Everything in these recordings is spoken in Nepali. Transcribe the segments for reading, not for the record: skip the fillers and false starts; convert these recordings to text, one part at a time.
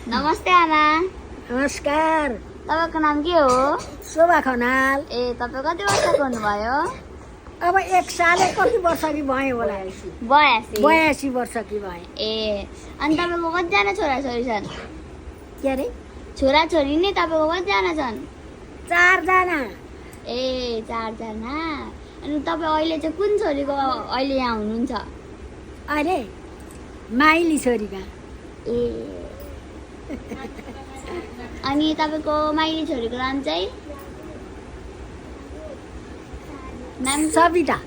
नमस्ते आमा। नमस्कार। तपाईँको नाम के हो? शोभा खनाल। ए तपाईँ कति वर्षको हुनुभयो? अब 1 साल कति वर्ष कि भएँ होला? 82 वर्ष कि भएँ। ए अनि तपाईँको कतिजना छोराछोरी छन्? के अरे? छोराछोरी नि तपाईँको कतिजना छन्? 4 जना। ए 4 जना। अनि तपाईँ अहिले चाहिँ कुन छोरीको अहिले यहाँ हुनुहुन्छ? अरे माइली छोरीका। ए अनि तपाईँको माइली छोरीको नाम चाहिँ? नाम सविता।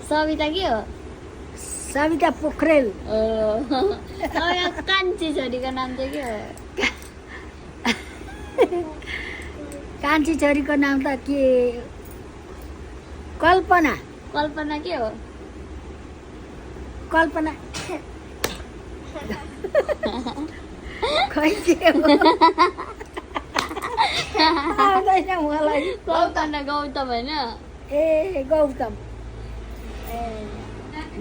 सविता के हो? सविता पोखरेल। तपाईँको कान्छी छोरीको नाम चाहिँ के हो? कान्छी छोरीको नाम त के? कल्पना। कल्पना के हो? कल्पना खै के हो? आउँदैन मलाई। कल्पना गौतम होइन? ए गौतम।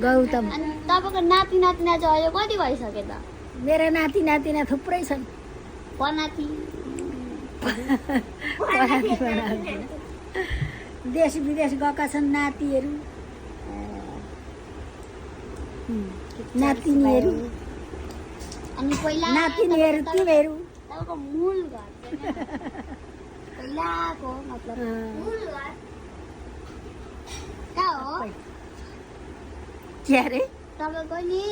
गौतम। अनि तपाईँको नाति नातिना चाहिँ अहिले कति भइसक्यो त? मेरा नाति नातिना थुप्रै छन्। पनाति देश विदेश गएका छन् नातिहरू नातिनीहरू। अनि पहिला नातिनीहरू तिमीहरू। तपाईँको मूल घर चाहिँ पहिलाको मतलब मूल घर कहाँ हो? के अरे? तपाईँको नि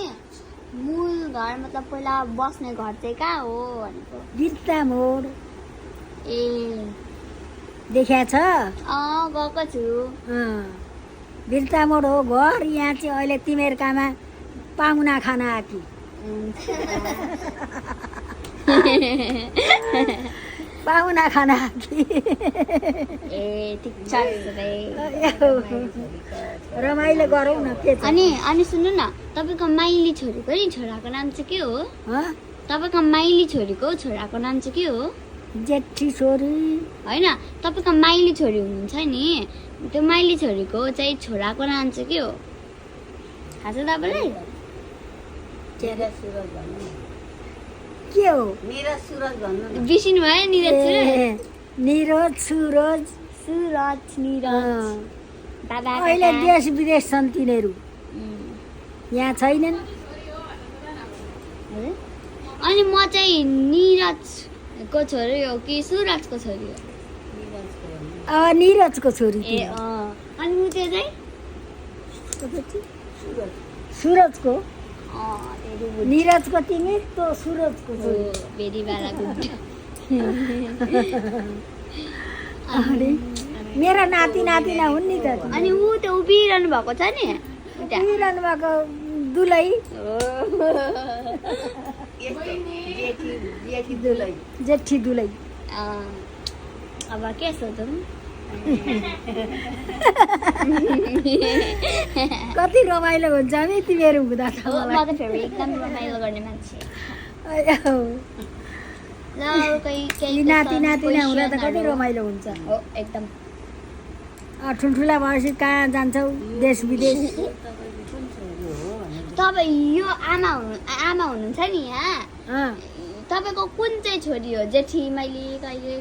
मूल घर मतलब पहिला बस्ने घर चाहिँ कहाँ हो भनेको? बिर्ता मोड ए देखिया छ? गएको छु। बिर्ता मोड हो घर। यहाँ चाहिँ अहिले तिमीहरूकामा पाहुना खाना आकी। पाहुना खाना आकी। ए ठिक छ। रमाइलो गरौँ न के छ? अनि सुन्नु न, तपाईँको माइली छोरीको नि छोराको नाम चाहिँ के हो? तपाईँको माइली छोरीको छोराको नाम चाहिँ के हो? जेठी छोरी होइन, तपाईँको माइली छोरी हुनुहुन्छ नि, त्यो माइली छोरीको चाहिँ छोराको नाम चाहिँ के हो? थाहा छ तपाईँलाई? के हो? बिर्सिनु भयो? निरज निरज सुरज सुरज निरज दादा अहिले देश विदेश छन् तिनीहरू, यहाँ छैनन्। अनि म चाहिँ निरजको छोरी हो कि सुरजको छोरी हो? निरजको छोरी। ए अनि म त्यो चाहिँ सुरजको। निरजको तिमी त सुरजको छोरी। भेरी बाला गुड। मेरा नाति नातिना हुन् नि त। अनि ऊ त्यो उभिरहनु भएको छ नि, उभिरहनु भएको दुलै। जेठी दुलै। अब के सोधौँ? कति रमाइलो हुन्छ नि तिमीहरू हुँदा त। म त फेरि एकदम रमाइलो गर्ने मान्छे। नाति नातिना हुँदा त कति रमाइलो हुन्छ। हो एकदम। ठुल्ठुला भएपछि कहाँ जान्छौ देश विदेश? तपाईँ यो आमा हुनुहुन्छ नि यहाँ, तपाईँको कुन चाहिँ छोरी हो? जेठी माइली कहिले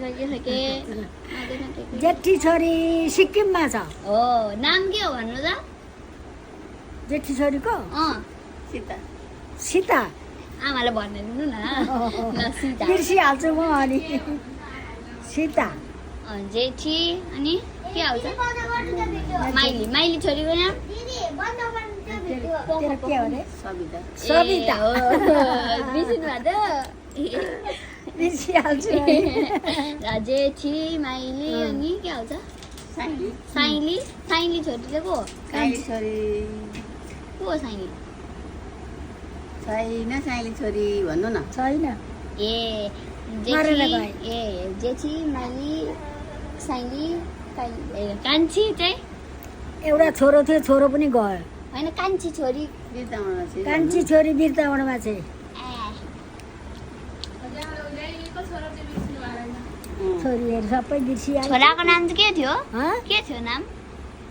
जेठी छोरी सिक्किममा छ। हो, नाम के हो भन्नु त? जेठी छोरीको सीता। आमालाई भनिदिनु न। सीता बिर्सिहाल्छु म। अनि सीता जेठी अनि के आउँछ? माइली छोरीको नाम के हो रे? सविता। बिर्सिनु भएको? बिर्सिहाल्छु। जेठी माइली अनि के आउँछ? साइली छोरी चाहिँ को हो? को हो साइली? छैन साइली छोरी भन्नु न। छैन। ए जेठी माइली साइली कान्छी चाहिँ एउटा छोरो थियो, छोरो पनि गयो। होइन, कान्छी छोरी कान्छी छोरी बिर्तावनमा छ। छोरीहरू सबै बिर्सिहाल्छ। छोराको नाम चाहिँ के थियो? के थियो नाम?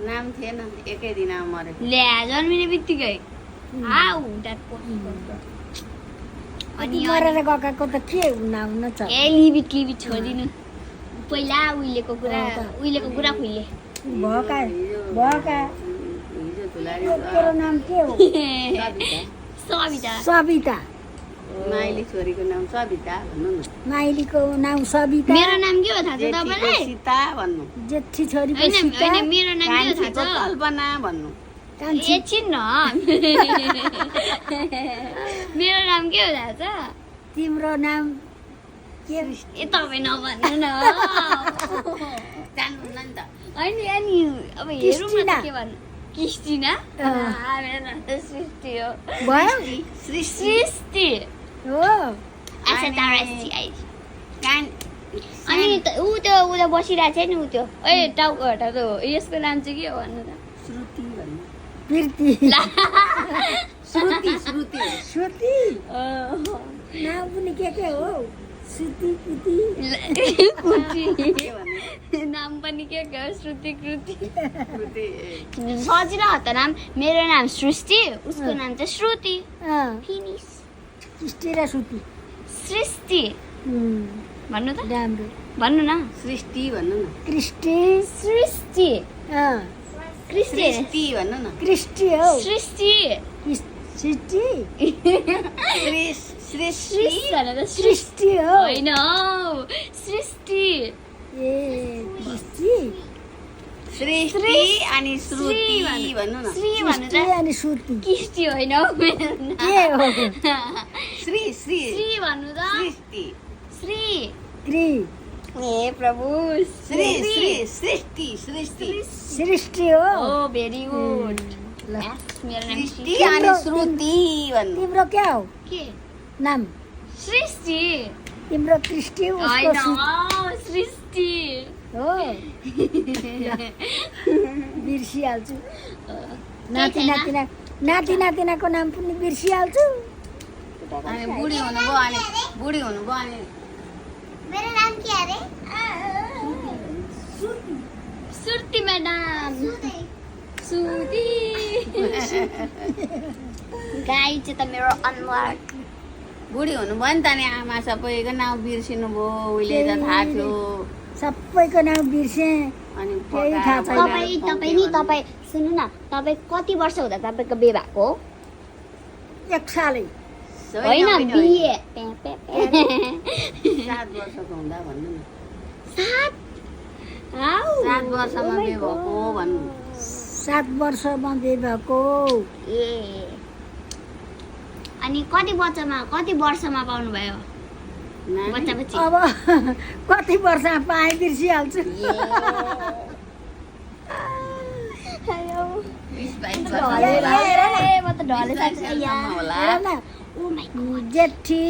नाम थिएन, एकै दिन मरे। ल्या जन्मिने बित्तिकै अनि मरेर गएको त के हुन छ ए लिबिट छोडिदिनु पहिला उहिलेको कुरा खुइले भका हिजो धुलारी तेरो नाम के हो सबिता सबिता माइली छोरीको नाम सबिता भन्नु न माइलीको नाम सबिता मेरो नाम के हो थाहा छ जेठीको तपाईँलाई सीता भन्नु जेठी छोरीको होइन सीता होइन मेरो नाम के हो कान्छीको थाहा छ कल्पना भन्नु कान्छी एकछिन न मेरो नाम के हो थाहा छ तिम्रो नाम के ए तपाईँ नभन्नु न जान्नुहुन्न नि त होइन अनि अब हेरौँ न त के भन्नु क्रिस्टिना मेरो नाम त सृष्टि हो भयो सृष्टि हो अनि ऊ त्यो बसिरहेको छ नि ऊ त्यो ए टाउको हटा त हो यसको नाम चाहिँ के हो भन्नु त श्रुति भन्नु प्रीति श्रुति श्रुति नाम पनि के हो श्रुति प्रीति के भन्नु नाम पनि के हो श्रुति कृति श्रुति सजिलो हो त नाम मेरो नाम सृष्टि उसको नाम चाहिँ श्रुति फिनिस सृष्टि र श्रुति सृष्टि भन्नु त राम्रो भन्नु न सृष्टि भन्नु न कृष्टि सृष्टि कृष्टि सृष्टि भन्नु न कृष्टि हो सृष्टि सृष्टि सृष्टि भनेर सृष्टि हो होइन सृष्टि ए सृष्टि सृष्टि अनि श्रुति भन्नु न श्री भन्नु सृष्टि त अनि श्रुति कृष्टि होइन हौ मेरो नाम के हो श्री श्री भन्नु त सृष्टि श्री कृ ए प्रभु श्री सृष्टि सृष्टि हो ओ भेरी गुड ल मेरो नाम सृष्टि अनि श्रुति भन्नु तिम्रो क्या हो के नाम सृष्टि तिम्रो कृष्टि उसको होइन सृष्टि सृष्टि हो बिर्सिहाल्छु नाति नातिनाको नाम पनि बिर्सिहाल्छु अनि बुढी हुनुभयो अनि मेरो नाम के अरे सुर्ती म्याडम सुर्ती गाई चाहिँ त मेरो अनुहार बुढी हुनुभयो नि त नि आमा सबैको नाम बिर्सिनु भयो उहिले त थाहा थियो सबैको नाम बिर्से अनि केही थाहा छैन। तपाईँ सुन्नु न तपाईँ कति वर्ष हुँदा तपाईँको बिहे भएको एक सालै होइन बिहे 7 वर्षको हुँदा भन्नु न 7 वर्षमा बिहे भएको भन्नु 7 वर्षमा बिहे भएको ए अनि कति वर्षमा पाउनु भयो नानी? बच्चा बच्ची अब कति वर्षमा पाएँ बिर्सिहाल्छु 20-22 वर्ष म त ढले होला हेर न जेठी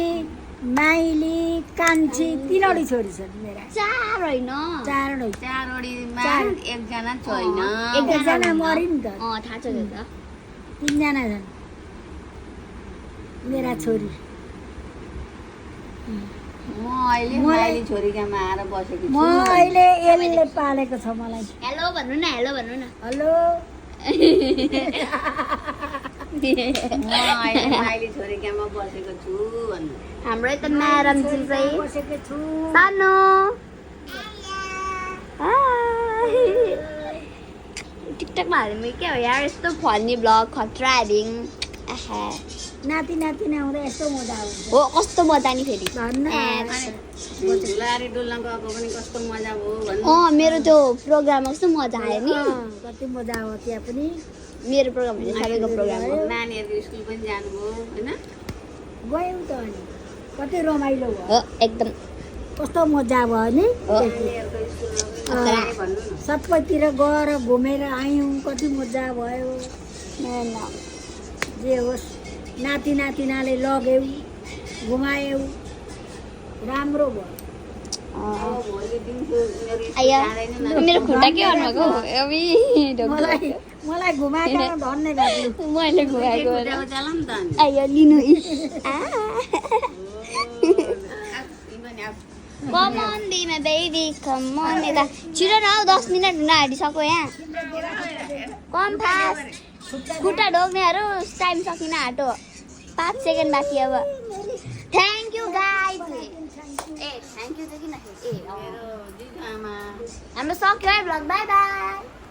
माइली कान्छी तिनवटै छोरी छन् मेरा चार होइन चारवटै चारवटीमा एकजना छैन एकजना मरि नि त थाहा छ त्यो त 3 जना छन् मेरा छोरी म अहिले माइली छोरीकामा आएर बसेको म छु अहिले यसले पालेको छ मलाई हेलो भन्नु न हेलो म अहिले माइली छोरीकामा बसेको छु भन्नु हाम्रो त म्याडम चाहिँ बसेको छु सानो टिकटकमा हाल्नु के हो यार यस्तो फनी ब्लग खतरा हेरिङ नाति नातिना हुँदा यस्तो मजा आउँछ हो कस्तो मजा नि फेरि भन्न झुलारी डुल्न गएको पनि कस्तो मजा भयो भन्नु मेरो त्यो प्रोग्राममा कस्तो मजा आयो नि कति मजा आयो त्यहाँ पनि मेरो प्रोग्राम होइन सबैको प्रोग्राम हो नानीहरू स्कुल पनि जानुभयो होइन गयौँ त अनि कति रमाइलो भयो हो एकदम कस्तो मजा भयो नि हो। नानीहरूको स्कुलमा पनि भन्नु न सबैतिर गएर घुमेर आयौँ कति मजा भयो जे होस् नाति नातिनाले लग्यौँ घुमायौँ राम्रो भयो अब भोलि दिनको उनीहरू स्कुल आया जाँदैन न। मेरो खुट्टा के भन्नुभएको मलाई घुमाएर धन्यवाद लु। मैले घुमाएको खुट्टाको जाला नि त अनि। आयो लिनु इमानी आफ। Come on, be my baby, come on. यता छिटो न हौ 10 मिनट हुन आँटिसक्यो यहाँ कम फास्ट खुट्टा ढोक्नेहरू टाइम सकिन आँटो 5 सेकेन्ड बाँकी अब थ्याङ्क यू चाहिँ किन ए मेरो दिदी आमा हाम्रो सक्यो है भ्लग बाई बाई